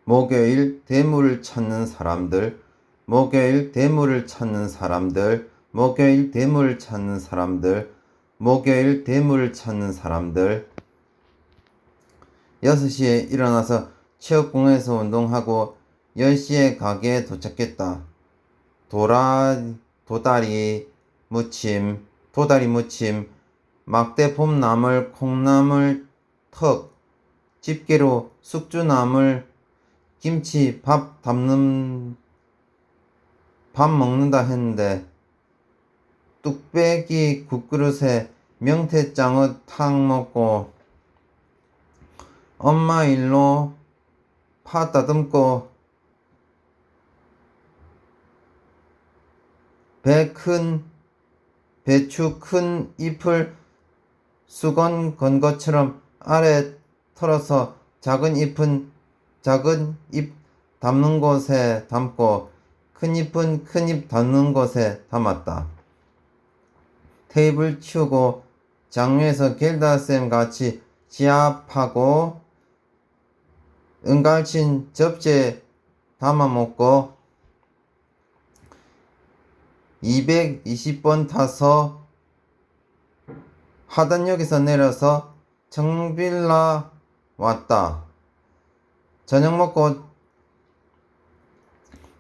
목요일 대물을 찾는 사람들, 목요일 대물을 찾는 사람들, 목요일 대물을 찾는 사람들, 목요일 대물을 찾는 사람들. 6시에 일어나서 체육공원에서 운동하고 10시에 가게에 도착했다. 도다리 무침, 막대 봄나물, 콩나물, 턱, 집게로 숙주나물, 김치, 밥 먹는다 했는데 뚝배기 국그릇에 명태장어 탁 먹고 엄마 일로 파 다듬고 배추 큰 잎을 수건 건 것처럼 아래 털어서 작은 잎 담는 곳에 담고 큰 잎은 큰 잎 담는 곳에 담았다. 테이블 치우고 장류에서 겔다쌤 같이 지압하고 은갈친 접시에 담아 먹고 220번 타서 하단역에서 내려서 청빌라 왔다. 저녁 먹고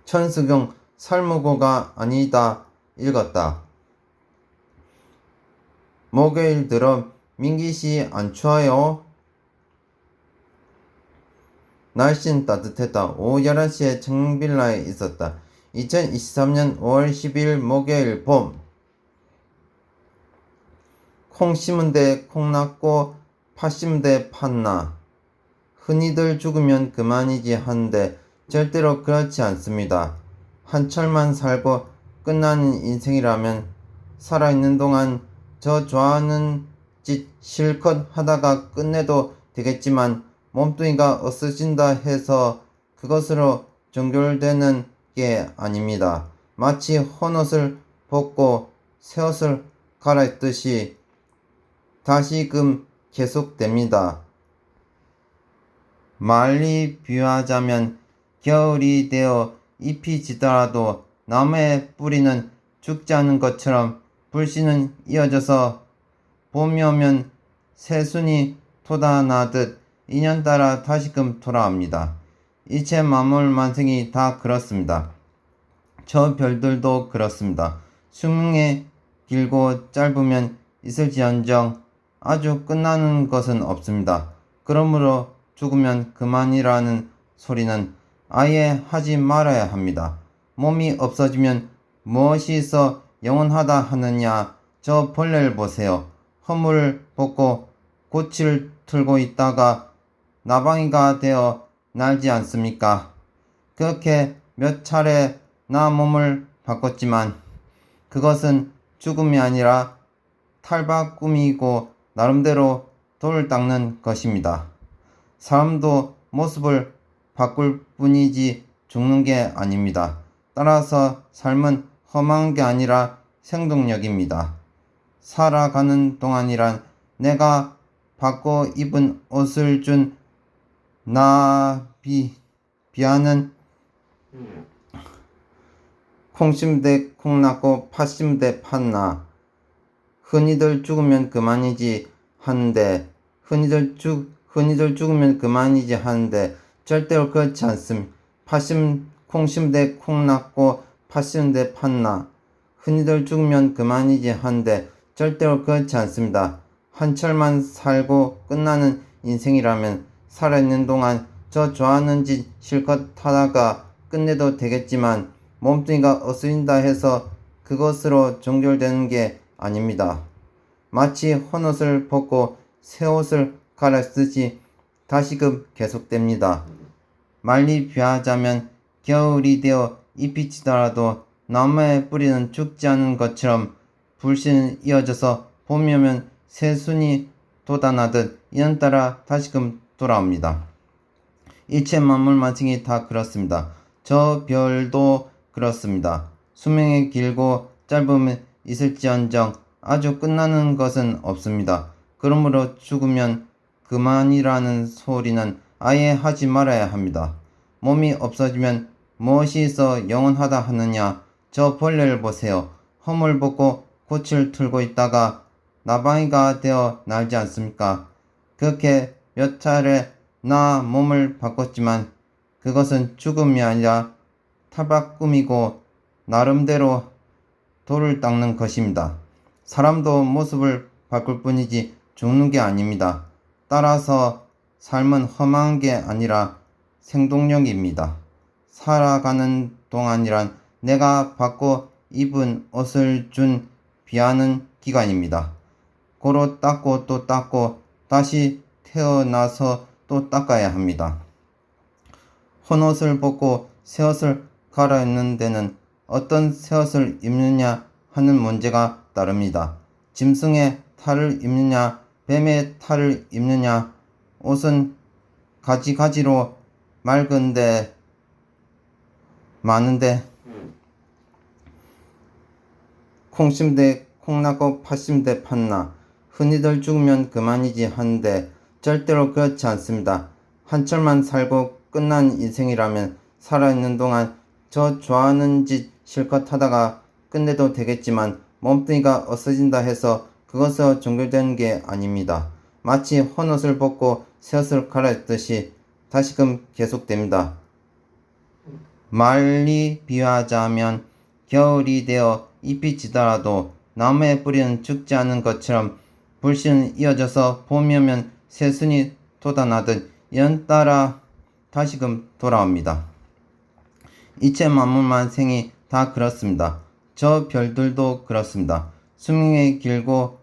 천수경 설무고가 아니다 읽었다. 목요일 들어 민기씨 안 추워요? 날씨는 따뜻했다. 오후 11시에 청빌라에 있었다. 2023년 5월 10일 목요일 봄. 콩 심은데 콩 났고 팥 심은데 팥 나. 흔히들 죽으면 그만이지 하는데 절대로 그렇지 않습니다. 한철만 살고 끝나는 인생이라면 살아있는 동안 저 좋아하는 짓 실컷 하다가 끝내도 되겠지만 몸뚱이가 없어진다 해서 그것으로 종결되는 게 아닙니다. 마치 헌옷을 벗고 새옷을 갈아입듯이 다시금 계속됩니다. 말리 비유하자면 겨울이 되어 잎이 지더라도 나무의 뿌리는 죽지 않은 것처럼 불씨는 이어져서 봄이 오면 새순이 돋아나듯 인연 따라 다시금 돌아옵니다. 이체 만물 만생이 다 그렇습니다. 저 별들도 그렇습니다. 수명이 길고 짧으면 있을지언정 아주 끝나는 것은 없습니다. 그러므로 죽으면 그만이라는 소리는 아예 하지 말아야 합니다. 몸이 없어지면 무엇이 있어 영원하다 하느냐. 저 벌레를 보세요. 허물을 벗고 고치를 틀고 있다가 나방이가 되어 날지 않습니까? 그렇게 몇 차례 나 몸을 바꿨지만 그것은 죽음이 아니라 탈바꿈이고 나름대로 돌을 닦는 것입니다. 사람도 모습을 바꿀 뿐이지 죽는 게 아닙니다. 따라서 삶은 험한 게 아니라 생동력입니다. 살아가는 동안이란 내가 받고 입은 옷을 준 비하는 콩 심되 콩 났고 팥 심되 팥 나. 흔히들 죽으면 그만이지 하는데 흔히들 죽으면 그만이지 하는데 절대로 그렇지 않습니다. 콩 심되 콩 났고 팥 심되 팥 나. 흔히들 죽으면 그만이지 하는데 절대로 그렇지 않습니다. 한철만 살고 끝나는 인생이라면 살아있는 동안 저 좋아하는 짓 실컷 하다가 끝내도 되겠지만 몸뚱이가 없어진다 해서 그것으로 종결되는 게 아닙니다. 마치 헌옷을 벗고 새옷을 갈아쓰듯이 다시금 계속됩니다. 말리 비하자면 겨울이 되어 잎이 지더라도 나무의 뿌리는 죽지 않은 것처럼 불씨는 이어져서 봄이 오면 새순이 돋아나듯 인연따라 다시금 돌아옵니다. 일체 만물 만생이 다 그렇습니다. 저 별도 그렇습니다. 수명이 길고 짧으면 있을지언정 아주 끝나는 것은 없습니다. 그러므로 죽으면 그만이라는 소리는 아예 하지 말아야 합니다. 몸이 없어지면 무엇이 있어 영원하다 하느냐. 저 벌레를 보세요. 허물 벗고 꽃을 틀고 있다가 나방이가 되어 날지 않습니까? 그렇게 몇 차례 나 몸을 바꿨지만 그것은 죽음이 아니라 탈바꿈이고 나름대로 돌을 닦는 것입니다. 사람도 모습을 바꿀 뿐이지 죽는 게 아닙니다. 따라서 삶은 험한 게 아니라 생동력입니다. 살아가는 동안이란 내가 받고 입은 옷을 준 비하는 기간입니다. 고로 닦고 또 닦고 다시 태어나서 또 닦아야 합니다. 헌옷을 벗고 새옷을 갈아입는 데는 어떤 새옷을 입느냐 하는 문제가 따릅니다. 짐승의 탈을 입느냐 뱀의 탈을 입느냐. 옷은 가지가지로 맑은데 많은데 콩심대 콩나고 팥심대 팠나. 흔히들 죽으면 그만이지 하는데 절대로 그렇지 않습니다. 한철만 살고 끝난 인생이라면 살아있는 동안 저 좋아하는 짓 실컷 하다가 끝내도 되겠지만 몸뚱이가 없어진다 해서 그것으로 종결되는 게 아닙니다. 마치 헌옷을 벗고 새옷을 갈아입듯이 다시금 계속됩니다. 말리 비유하자면 겨울이 되어 잎이 지더라도 나무의 뿌리는 죽지 않은 것처럼 불씨는 이어져서 봄이 오면 새순이 돋아나듯 연따라 다시금 돌아옵니다. 이체 만물만생이 다 그렇습니다. 저 별들도 그렇습니다. 수명이 길고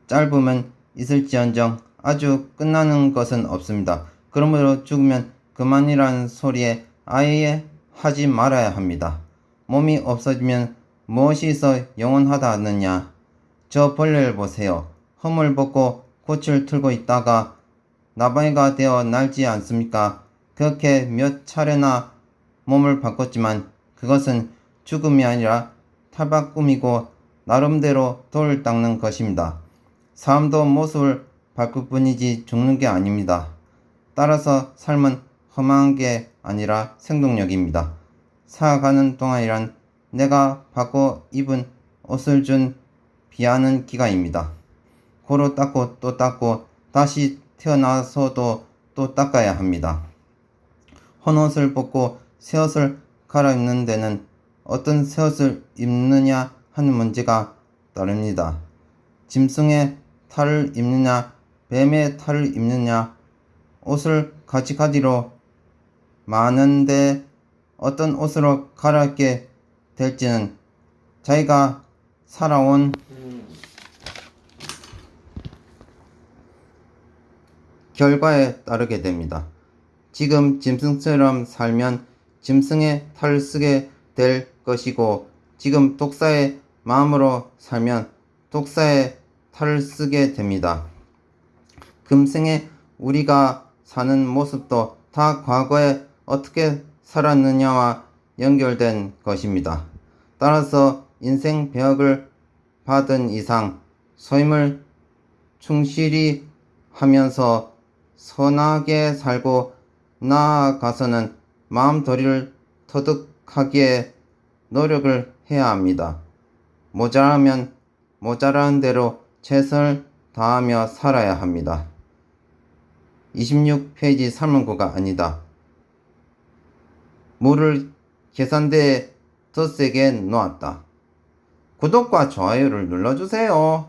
짧으면 있을지언정 아주 끝나는 것은 없습니다. 그러므로 죽으면 그만이라는 소리에 아예 하지 말아야 합니다. 몸이 없어지면 무엇이 있어 영원하다 하느냐. 저 벌레를 보세요. 허물 벗고 꽃을 틀고 있다가 나방이가 되어 날지 않습니까? 그렇게 몇 차례나 몸을 바꿨지만 그것은 죽음이 아니라 탈바꿈이고 나름대로 돌을 닦는 것입니다. 사람도 모습을 바꿀 뿐이지 죽는 게 아닙니다. 따라서 삶은 험한 게 아니라 생동력입니다. 살아가는 동안이란 내가 받고 입은 옷을 준 비하는 기간입니다. 고로 닦고 또 닦고 다시 태어나서도 또 닦아야 합니다. 헌옷을 벗고 새옷을 갈아입는 데는 어떤 새옷을 입느냐 하는 문제가 따릅니다. 짐승의 탈을 입느냐 뱀의 탈을 입느냐. 옷을 가지가지로 많은데 어떤 옷으로 갈아입게 될지는 자기가 살아온 결과에 따르게 됩니다. 지금 짐승처럼 살면 짐승의 탈을 쓰게 될 것이고 지금 독사의 마음으로 살면 독사의 탈을 쓰게 됩니다. 금생에 우리가 사는 모습도 다 과거에 어떻게 살았느냐와 연결된 것입니다. 따라서 인생 배역을 받은 이상 소임을 충실히 하면서 선하게 살고 나아가서는 마음도리를 터득하기에 노력을 해야 합니다. 모자라면 모자라는 대로 최선을 다하며 살아야 합니다. 26페이지 설문구가 아니다. 물을 계산대에 더 세게 놓았다. 구독과 좋아요를 눌러주세요.